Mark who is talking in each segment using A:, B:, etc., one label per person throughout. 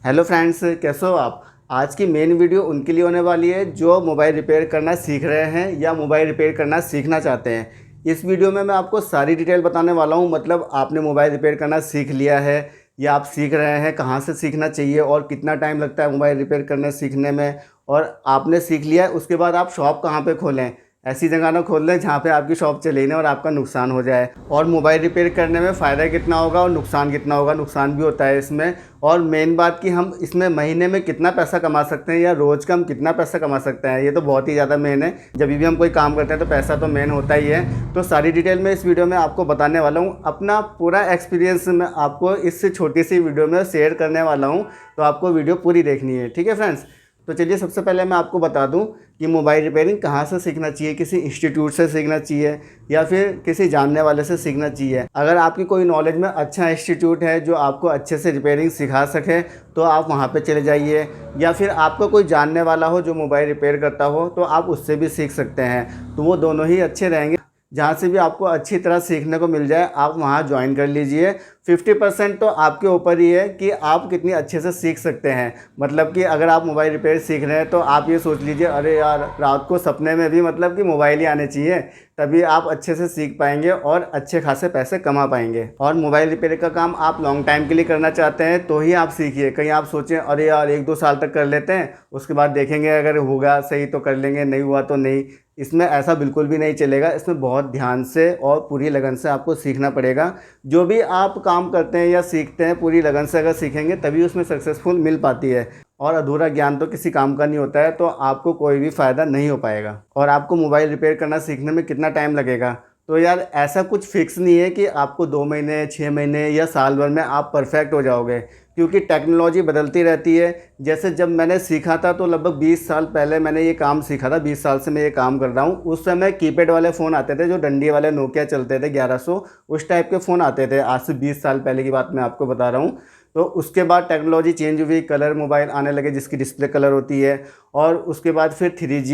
A: Hello friends, कैसे हो आप। आज की मेन वीडियो उनके लिए होने वाली है जो मोबाइल रिपेयर करना सीख रहे हैं या मोबाइल रिपेयर करना सीखना चाहते हैं। इस वीडियो में मैं आपको सारी डिटेल बताने वाला हूं। मतलब आपने मोबाइल रिपेयर करना सीख लिया है या आप सीख रहे हैं, कहां से सीखना चाहिए और कितना टाइम लगता है मोबाइल रिपेयर करने सीखने में। और आपने सीख लिया है, उसके बाद आप शॉप कहां पे खोलें। ऐसी जगह ना खोल लें जहाँ पे आपकी शॉप चले ना और आपका नुकसान हो जाए। और मोबाइल रिपेयर करने में फ़ायदा कितना होगा और नुकसान कितना होगा। नुकसान भी होता है इसमें। और मेन बात कि हम इसमें महीने में कितना पैसा कमा सकते हैं या रोज़ का हम कितना पैसा कमा सकते हैं, ये तो बहुत ही ज़्यादा मेन है। जब भी हम कोई काम करते हैं तो पैसा तो मेन होता ही है। तो सारी डिटेल में इस वीडियो में आपको बताने वाला हूँ। अपना पूरा एक्सपीरियंस मैं आपको इस छोटी सी वीडियो में शेयर करने वाला हूँ। तो आपको वीडियो पूरी देखनी है, ठीक है फ्रेंड्स। तो चलिए सबसे पहले मैं आपको बता दूं कि मोबाइल रिपेयरिंग कहाँ से सीखना चाहिए। किसी इंस्टीट्यूट से सीखना चाहिए या फिर किसी जानने वाले से सीखना चाहिए। अगर आपकी कोई नॉलेज में अच्छा इंस्टीट्यूट है जो आपको अच्छे से रिपेयरिंग सिखा सके तो आप वहाँ पे चले जाइए। या फिर आपको कोई जानने वाला हो जो मोबाइल रिपेयर करता हो तो आप उससे भी सीख सकते हैं। तो वो दोनों ही अच्छे रहेंगे। जहाँ से भी आपको अच्छी तरह सीखने को मिल जाए आप वहाँ ज्वाइन कर लीजिए। 50% तो आपके ऊपर ही है कि आप कितनी अच्छे से सीख सकते हैं। मतलब कि अगर आप मोबाइल रिपेयर सीख रहे हैं तो आप ये सोच लीजिए, अरे यार रात को सपने में भी मतलब कि मोबाइल ही आने चाहिए, तभी आप अच्छे से सीख पाएंगे और अच्छे खासे पैसे कमा पाएंगे। और मोबाइल रिपेयर का काम आप लॉन्ग टाइम के लिए करना चाहते हैं तो ही आप सीखिए। कहीं आप सोचें अरे यार 1-2 साल तक कर लेते हैं, उसके बाद देखेंगे अगर होगा सही तो कर लेंगे, नहीं हुआ तो नहीं। इसमें ऐसा बिल्कुल भी नहीं चलेगा। इसमें बहुत ध्यान से और पूरी लगन से आपको सीखना पड़ेगा। जो भी आप काम करते हैं या सीखते हैं पूरी लगन से अगर सीखेंगे तभी उसमें सक्सेसफुल मिल पाती है। और अधूरा ज्ञान तो किसी काम का नहीं होता है, तो आपको कोई भी फ़ायदा नहीं हो पाएगा। और आपको मोबाइल रिपेयर करना सीखने में कितना टाइम लगेगा, तो यार ऐसा कुछ फिक्स नहीं है कि आपको 2 महीने 6 महीने या साल भर में आप परफेक्ट हो जाओगे। क्योंकि टेक्नोलॉजी बदलती रहती है। जैसे जब मैंने सीखा था तो लगभग 20 साल पहले मैंने ये काम सीखा था। 20 साल से मैं ये काम कर रहा हूँ। उस समय कीपैड वाले फ़ोन आते थे, जो डंडी वाले नोकिया चलते थे 1100, उस टाइप के फ़ोन आते थे। आज से 20 साल पहले की बात मैं आपको बता रहा हूँ। तो उसके बाद टेक्नोलॉजी चेंज हुई, कलर मोबाइल आने लगे जिसकी डिस्प्ले कलर होती है। और उसके बाद फिर 3G,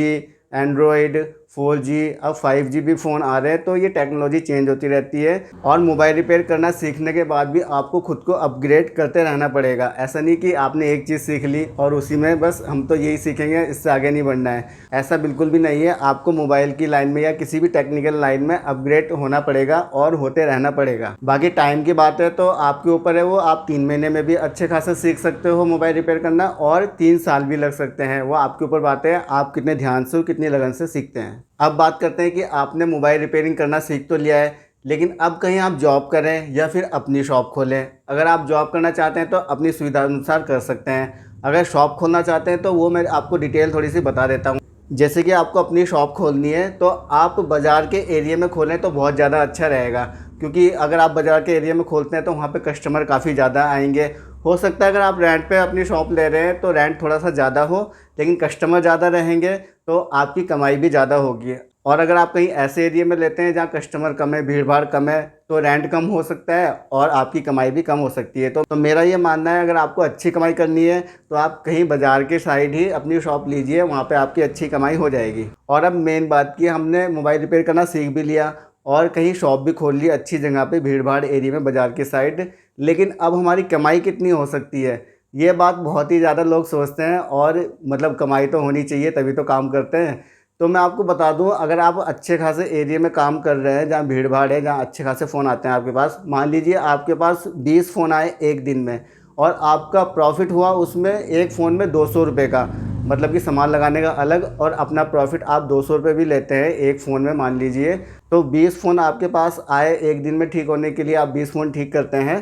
A: एंड्रॉयड, 4G, अब 5G भी फ़ोन आ रहे हैं। तो ये टेक्नोलॉजी चेंज होती रहती है। और मोबाइल रिपेयर करना सीखने के बाद भी आपको खुद को अपग्रेड करते रहना पड़ेगा। ऐसा नहीं कि आपने एक चीज़ सीख ली और उसी में बस हम तो यही सीखेंगे, इससे आगे नहीं बढ़ना है, ऐसा बिल्कुल भी नहीं है। आपको मोबाइल की लाइन में या किसी भी टेक्निकल लाइन में अपग्रेड होना पड़ेगा और होते रहना पड़ेगा। बाकी टाइम की बात है तो आपके ऊपर है, वो आप 3 महीने में भी अच्छे खासा सीख सकते हो मोबाइल रिपेयर करना, और 3 साल भी लग सकते हैं। वो आपके ऊपर बात है आप कितने ध्यान से कितनी लगन से सीखते हैं। अब बात करते हैं कि आपने मोबाइल रिपेयरिंग करना सीख तो लिया है, लेकिन अब कहीं आप जॉब करें या फिर अपनी शॉप खोलें। अगर आप जॉब करना चाहते हैं तो अपनी सुविधा अनुसार कर सकते हैं। अगर शॉप खोलना चाहते हैं तो वो मैं आपको डिटेल थोड़ी सी बता देता हूँ। जैसे कि आपको अपनी शॉप खोलनी है तो आप बाज़ार के एरिया में खोलें तो बहुत ज़्यादा अच्छा रहेगा। क्योंकि अगर आप बाज़ार के एरिया में खोलते हैं तो वहाँ पे कस्टमर काफ़ी ज़्यादा आएंगे। हो सकता है अगर आप रेंट पे अपनी शॉप ले रहे हैं तो रेंट थोड़ा सा ज़्यादा हो, लेकिन कस्टमर ज़्यादा रहेंगे तो आपकी कमाई भी ज़्यादा होगी। और अगर आप कहीं ऐसे एरिया में लेते हैं जहाँ कस्टमर कम है, भीड़ भाड़ कम है, तो रेंट कम हो सकता है और आपकी कमाई भी कम हो सकती है। तो मेरा ये मानना है अगर आपको अच्छी कमाई करनी है तो आप कहीं बाज़ार के साइड ही अपनी शॉप लीजिए, वहाँ पे आपकी अच्छी कमाई हो जाएगी। और अब मेन बात की, हमने मोबाइल रिपेयर करना सीख भी लिया और कहीं शॉप भी खोल ली अच्छी जगह पे, भीड़ भाड़ एरिया में, बाज़ार के साइड, लेकिन अब हमारी कमाई कितनी हो सकती है, ये बात बहुत ही ज़्यादा लोग सोचते हैं। और मतलब कमाई तो होनी चाहिए तभी तो काम करते हैं। तो मैं आपको बता दूं, अगर आप अच्छे खासे एरिया में काम कर रहे हैं जहाँ भीड़ भाड़ है, जहाँ अच्छे खासे फ़ोन आते हैं आपके पास, मान लीजिए आपके पास 20 फ़ोन आए एक दिन में और आपका प्रॉफिट हुआ उसमें एक फ़ोन में 200 रुपये का, मतलब कि सामान लगाने का अलग और अपना प्रॉफिट आप 200 रुपये भी लेते हैं एक फ़ोन में मान लीजिए, तो 20 फ़ोन आपके पास आए एक दिन में ठीक होने के लिए, आप 20 फ़ोन ठीक करते हैं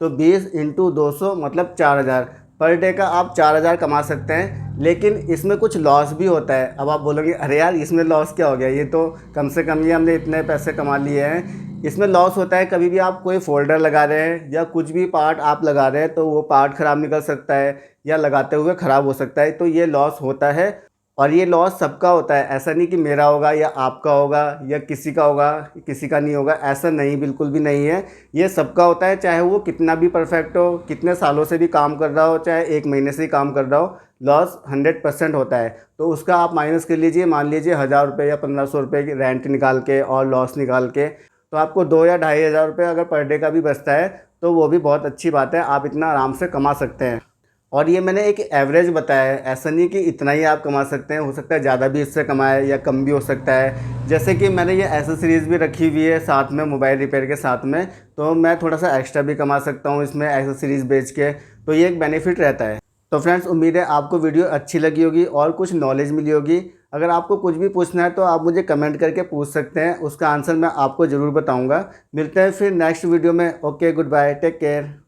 A: तो 20 इंटू 200 मतलब 4000 पर डे का आप 4000 कमा सकते हैं। लेकिन इसमें कुछ लॉस भी होता है। अब आप बोलोगे अरे यार इसमें लॉस क्या हो गया, ये तो कम से कम ही हमने इतने पैसे कमा लिए हैं। इसमें लॉस होता है कभी भी आप कोई फोल्डर लगा रहे हैं या कुछ भी पार्ट आप लगा रहे हैं तो वो पार्ट ख़राब निकल सकता है या लगाते हुए ख़राब हो सकता है, तो ये लॉस होता है। और ये लॉस सबका होता है, ऐसा नहीं कि मेरा होगा या आपका होगा या किसी का होगा किसी का नहीं होगा, ऐसा नहीं, बिल्कुल भी नहीं है। ये सबका होता है, चाहे वो कितना भी परफेक्ट हो, कितने सालों से भी काम कर रहा हो, चाहे 1 महीने से ही काम कर रहा हो, लॉस 100% होता है। तो उसका आप माइनस कर लीजिए, मान लीजिए 1000 रुपये या 1500 रुपये की रेंट निकाल के और लॉस निकाल के, तो आपको 2 या 2500 रुपये अगर पर डे का भी बचता है तो वो भी बहुत अच्छी बात है, आप इतना आराम से कमा सकते हैं। और ये मैंने एक एवरेज बताया है, ऐसा नहीं कि इतना ही आप कमा सकते हैं, हो सकता है ज़्यादा भी इससे कमाए या कम भी हो सकता है। जैसे कि मैंने ये एसेसरीज़ भी रखी हुई है साथ में, मोबाइल रिपेयर के साथ में, तो मैं थोड़ा सा एक्स्ट्रा भी कमा सकता हूँ इसमें एसेसरीज़ बेच के, तो ये एक बेनिफिट रहता है। तो फ्रेंड्स, उम्मीद है आपको वीडियो अच्छी लगी होगी और कुछ नॉलेज मिली होगी। अगर आपको कुछ भी पूछना है तो आप मुझे कमेंट करके पूछ सकते हैं, उसका आंसर मैं आपको ज़रूर बताऊँगा। मिलते हैं फिर नेक्स्ट वीडियो में। Okay, goodbye, take care.